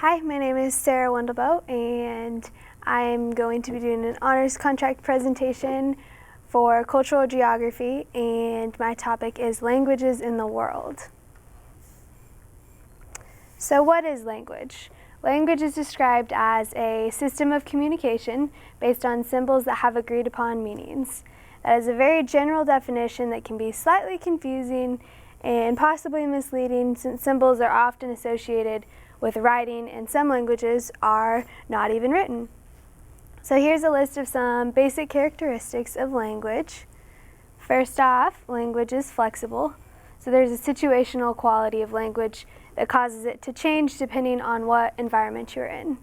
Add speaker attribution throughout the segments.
Speaker 1: Hi, my name is Sarah Wendelboe, and I'm going to be doing an honors contract presentation for cultural geography, and my topic is languages in the world. So what is language? Language is described as a system of communication based on symbols that have agreed upon meanings. That is a very general definition that can be slightly confusing and possibly misleading, since symbols are often associated with writing, and some languages are not even written. So here's a list of some basic characteristics of language. First off, language is flexible. So there's a situational quality of language that causes it to change depending on what environment you're in.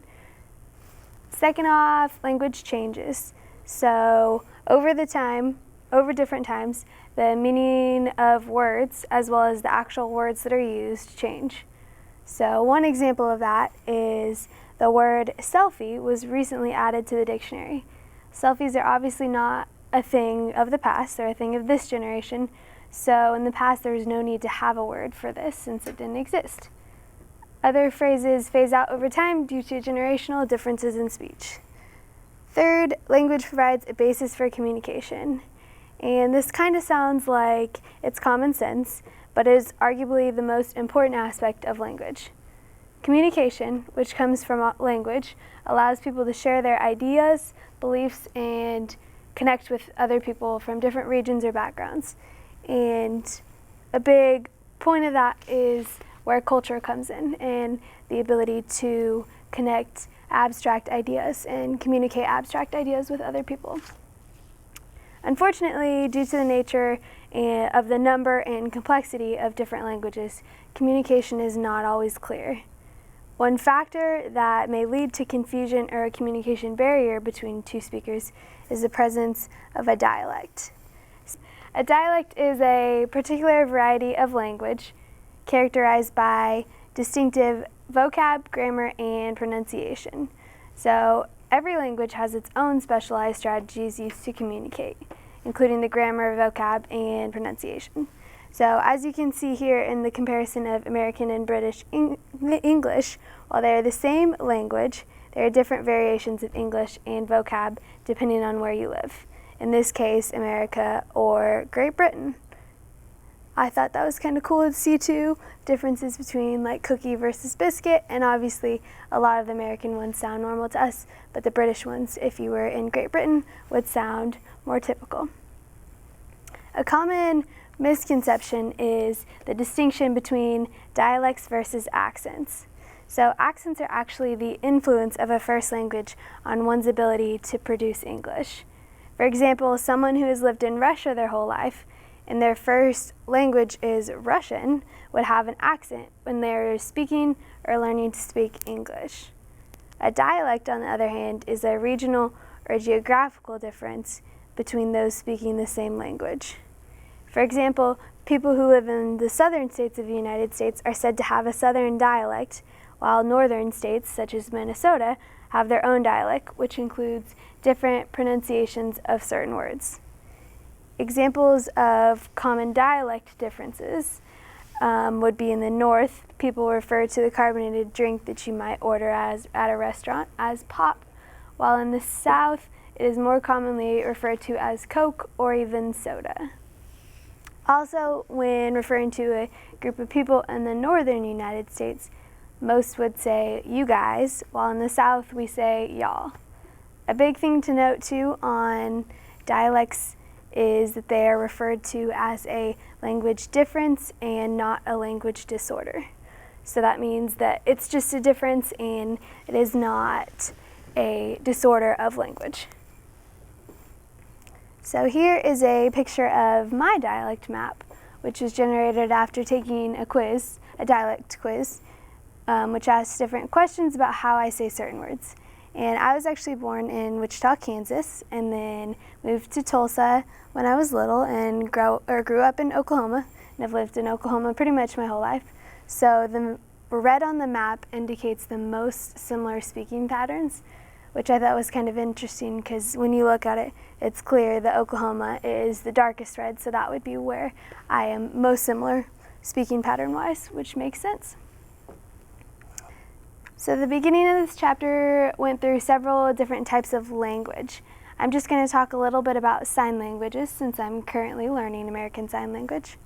Speaker 1: Second off, language changes. So over different times, the meaning of words as well as the actual words that are used change. So one example of that is the word selfie was recently added to the dictionary. Selfies are obviously not a thing of the past, they're a thing of this generation. So in the past there was no need to have a word for this since it didn't exist. Other phrases phase out over time due to generational differences in speech. Third, language provides a basis for communication. And this kind of sounds like it's common sense, but is arguably the most important aspect of language. Communication, which comes from language, allows people to share their ideas, beliefs, and connect with other people from different regions or backgrounds. And a big point of that is where culture comes in, and the ability to connect abstract ideas and communicate abstract ideas with other people. Unfortunately, due to the nature of the number and complexity of different languages, communication is not always clear. One factor that may lead to confusion or a communication barrier between two speakers is the presence of a dialect. A dialect is a particular variety of language characterized by distinctive vocab, grammar, and pronunciation. So every language has its own specialized strategies used to communicate, including the grammar, vocab, and pronunciation. So as you can see here in the comparison of American and British English, while they are the same language, there are different variations of English and vocab depending on where you live. In this case, America or Great Britain. I thought that was kind of cool to see too, differences between like cookie versus biscuit, and obviously a lot of the American ones sound normal to us, but the British ones, if you were in Great Britain, would sound more typical. A common misconception is the distinction between dialects versus accents. So accents are actually the influence of a first language on one's ability to produce English. For example, someone who has lived in Russia their whole life and their first language is Russian would have an accent when they're speaking or learning to speak English. A dialect, on the other hand, is a regional or geographical difference between those speaking the same language. For example, people who live in the southern states of the United States are said to have a southern dialect, while northern states, such as Minnesota, have their own dialect, which includes different pronunciations of certain words. Examples of common dialect differences would be in the north, people refer to the carbonated drink that you might order at a restaurant as pop, while in the south it is more commonly referred to as Coke or even soda. Also, when referring to a group of people in the northern United States, most would say you guys, while in the south we say y'all. A big thing to note too on dialects is that they are referred to as a language difference and not a language disorder. So that means that it's just a difference and it is not a disorder of language. So here is a picture of my dialect map, which was generated after taking a quiz, a dialect quiz, which asks different questions about how I say certain words. And I was actually born in Wichita, Kansas, and then moved to Tulsa when I was little and grew up in Oklahoma, and I've lived in Oklahoma pretty much my whole life. So the red on the map indicates the most similar speaking patterns, which I thought was kind of interesting because when you look at it, it's clear that Oklahoma is the darkest red, so that would be where I am most similar speaking pattern-wise, which makes sense. So the beginning of this chapter went through several different types of language. I'm just going to talk a little bit about sign languages since I'm currently learning American Sign Language.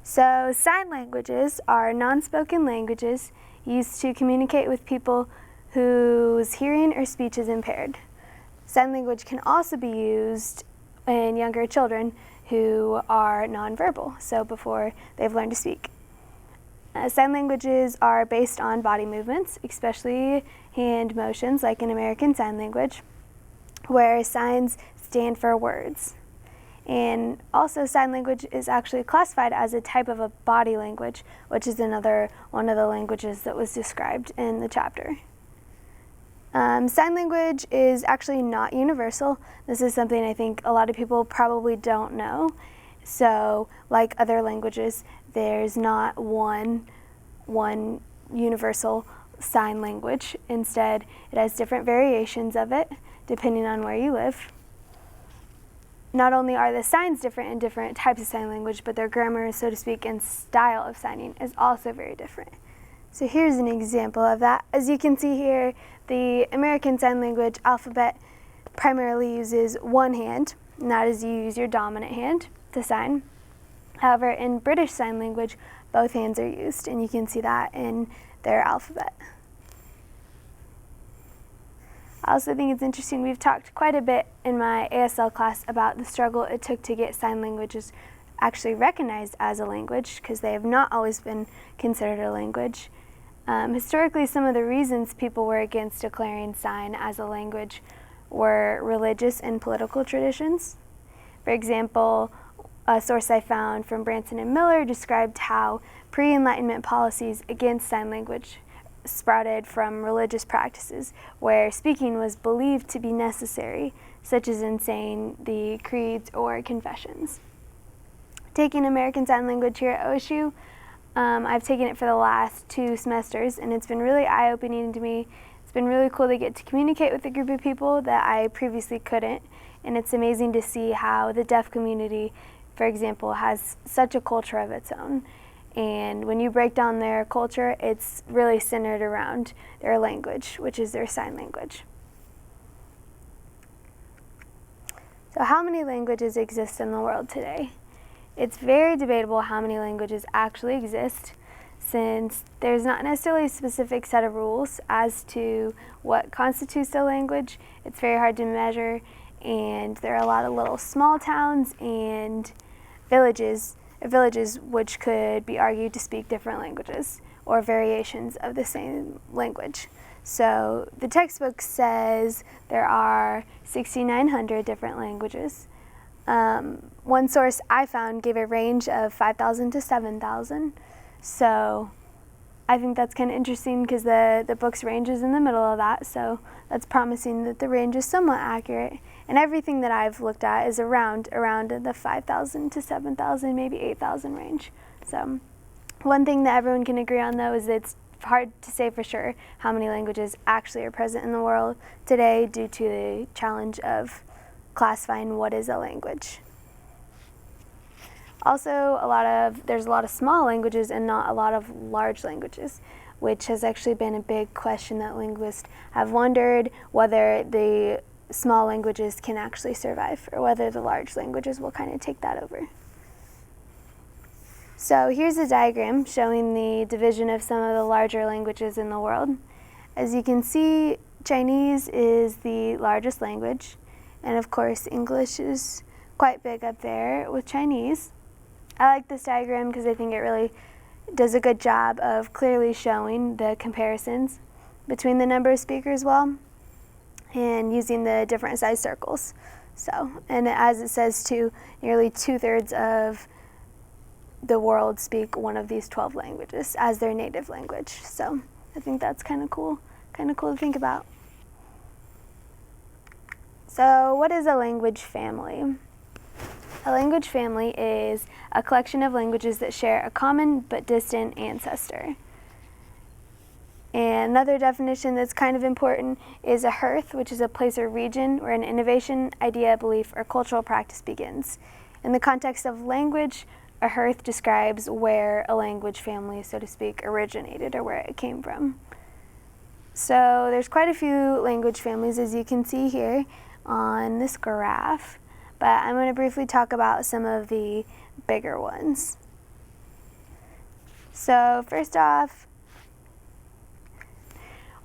Speaker 1: So sign languages are non-spoken languages used to communicate with people whose hearing or speech is impaired. Sign language can also be used in younger children who are nonverbal, so before they've learned to speak. Sign languages are based on body movements, especially hand motions like in American Sign Language, where signs stand for words. And also sign language is actually classified as a type of a body language, which is another one of the languages that was described in the chapter. Sign language is actually not universal. This is something I think a lot of people probably don't know. So, like other languages, there's not one universal sign language. Instead, it has different variations of it depending on where you live. Not only are the signs different in different types of sign language, but their grammar, so to speak, and style of signing is also very different. So here's an example of that. As you can see here, the American Sign Language alphabet primarily uses one hand, and that is you use your dominant hand to sign. However, in British Sign Language, both hands are used, and you can see that in their alphabet. I also think it's interesting, we've talked quite a bit in my ASL class about the struggle it took to get sign languages actually recognized as a language, because they have not always been considered a language. Historically, some of the reasons people were against declaring sign as a language were religious and political traditions. For example, a source I found from Branson and Miller described how pre-Enlightenment policies against sign language sprouted from religious practices where speaking was believed to be necessary, such as in saying the creeds or confessions. Taking American Sign Language here at OSU, I've taken it for the last 2 semesters, and it's been really eye-opening to me. It's been really cool to get to communicate with a group of people that I previously couldn't, and it's amazing to see how the deaf community, for example, has such a culture of its own. And when you break down their culture, it's really centered around their language, which is their sign language. So how many languages exist in the world today? It's very debatable how many languages actually exist, since there's not necessarily a specific set of rules as to what constitutes a language. It's very hard to measure, and there are a lot of little small towns and villages which could be argued to speak different languages or variations of the same language. So the textbook says there are 6,900 different languages. One source I found gave a range of 5,000 to 7,000. So I think that's kind of interesting because the book's range is in the middle of that, so that's promising that the range is somewhat accurate. And everything that I've looked at is around the 5,000 to 7,000, maybe 8,000 range. So one thing that everyone can agree on, though, is that it's hard to say for sure how many languages actually are present in the world today due to the challenge of classifying what is a language. Also, there's a lot of small languages and not a lot of large languages, which has actually been a big question that linguists have wondered whether the small languages can actually survive or whether the large languages will kind of take that over. So here's a diagram showing the division of some of the larger languages in the world. As you can see, Chinese is the largest language, and of course English is quite big up there with Chinese. I like this diagram because I think it really does a good job of clearly showing the comparisons between the number of speakers well and using the different size circles. So, and as it says too, nearly 2/3 of the world speak one of these 12 languages as their native language. So I think that's kind of cool to think about. So what is a language family? A language family is a collection of languages that share a common but distant ancestor. And another definition that's kind of important is a hearth, which is a place or region where an innovation, idea, belief, or cultural practice begins. In the context of language, a hearth describes where a language family, so to speak, originated or where it came from. So there's quite a few language families, as you can see here on this graph, but I'm going to briefly talk about some of the bigger ones. So first off,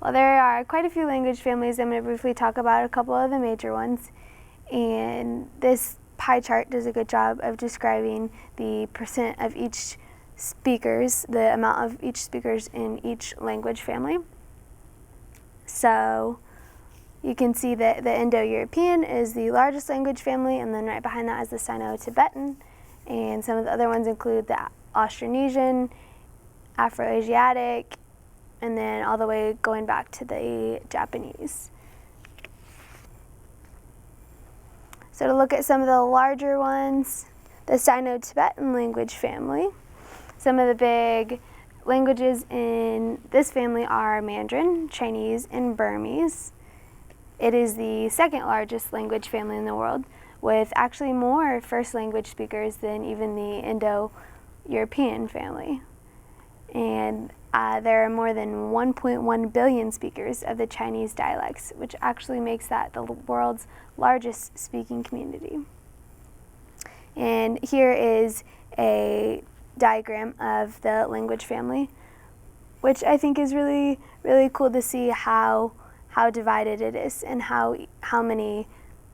Speaker 1: well, there are quite a few language families. I'm going to briefly talk about a couple of the major ones, and this pie chart does a good job of describing the percent of each speakers, the amount of each speakers in each language family. So you can see that the Indo-European is the largest language family, and then right behind that is the Sino-Tibetan, and some of the other ones include the Austronesian, Afro-Asiatic, and then all the way going back to the Japanese. So to look at some of the larger ones, the Sino-Tibetan language family, some of the big languages in this family are Mandarin, Chinese, and Burmese. It is the second largest language family in the world, with actually more first language speakers than even the Indo-European family. And there are more than 1.1 billion speakers of the Chinese dialects, which actually makes that the world's largest speaking community. And here is a diagram of the language family, which I think is really, really cool to see how divided it is and how many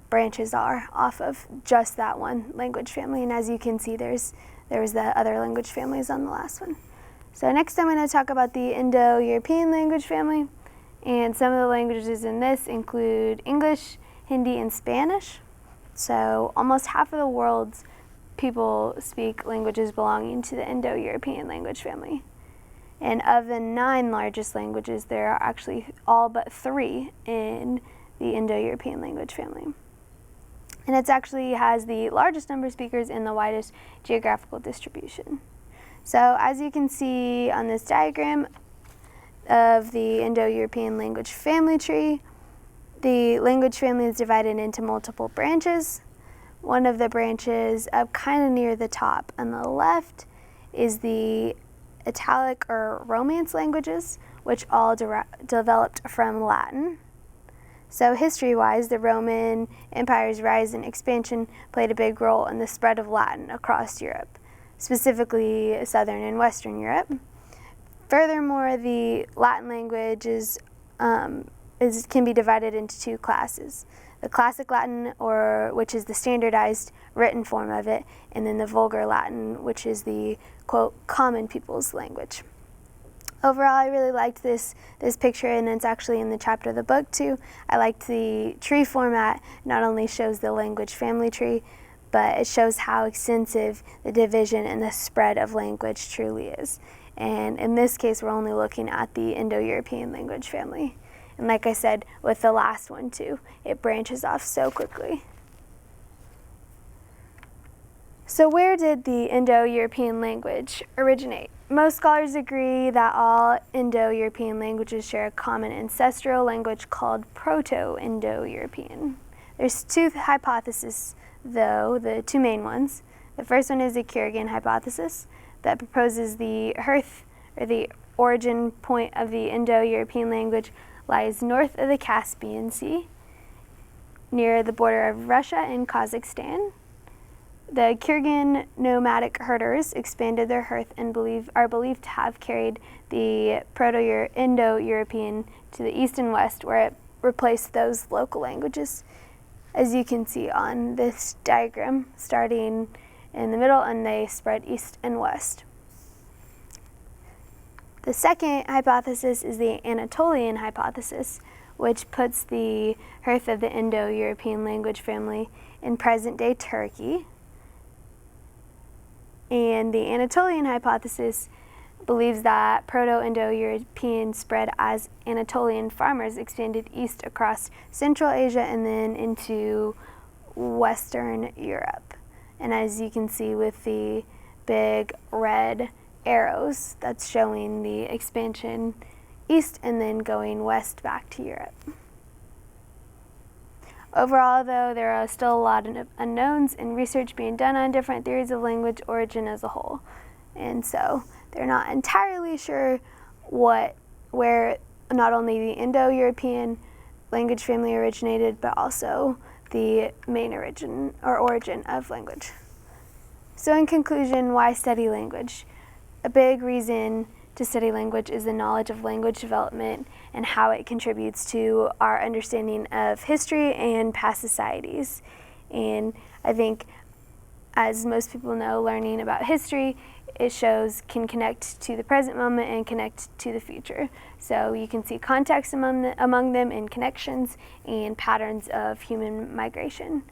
Speaker 1: branches are off of just that one language family. And as you can see, there was the other language families on the last one. So next I'm going to talk about the Indo-European language family, and some of the languages in this include English, Hindi, and Spanish. So almost half of the world's people speak languages belonging to the Indo-European language family. And of the 9 largest languages, there are actually all but 3 in the Indo-European language family. And it actually has the largest number of speakers and the widest geographical distribution. So as you can see on this diagram of the Indo-European language family tree, the language family is divided into multiple branches. One of the branches up kind of near the top on the left is the Italic or Romance languages, which all developed from Latin. So history-wise, the Roman Empire's rise and expansion played a big role in the spread of Latin across Europe, specifically Southern and Western Europe. Furthermore, the Latin language can be divided into 2 classes. The Classic Latin, which is the standardized written form of it, and then the Vulgar Latin, which is the, quote, common people's language. Overall, I really liked this picture, and it's actually in the chapter of the book too. I liked the tree format. Not only shows the language family tree, but it shows how extensive the division and the spread of language truly is. And in this case, we're only looking at the Indo-European language family. And like I said, with the last one too, it branches off so quickly. So where did the Indo-European language originate? Most scholars agree that all Indo-European languages share a common ancestral language called Proto-Indo-European. There's 2 hypotheses, though, the 2 main ones. The first one is the Kurgan hypothesis that proposes the hearth, or the origin point of the Indo-European language, lies north of the Caspian Sea, near the border of Russia and Kazakhstan. The Kurgan nomadic herders expanded their hearth and are believed to have carried the Proto-Indo-European to the east and west, where it replaced those local languages, as you can see on this diagram, starting in the middle, and they spread east and west. The second hypothesis is the Anatolian hypothesis, which puts the hearth of the Indo-European language family in present-day Turkey. And the Anatolian hypothesis believes that Proto-Indo-European spread as Anatolian farmers expanded east across Central Asia and then into Western Europe. And as you can see with the big red arrows, that's showing the expansion east and then going west back to Europe. Overall, though, there are still a lot of unknowns and research being done on different theories of language origin as a whole. And so they're not entirely sure where not only the Indo-European language family originated, but also the main origin of language. So in conclusion, why study language? A big reason to study language is the knowledge of language development and how it contributes to our understanding of history and past societies. And I think, as most people know, learning about history, it can connect to the present moment and connect to the future. So you can see context among them and connections and patterns of human migration.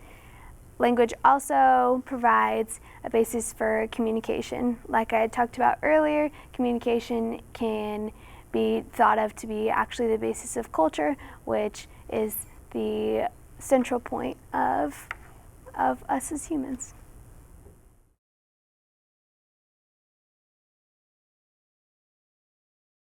Speaker 1: Language also provides a basis for communication. Like I had talked about earlier, communication can be thought of to be actually the basis of culture, which is the central point of us as humans.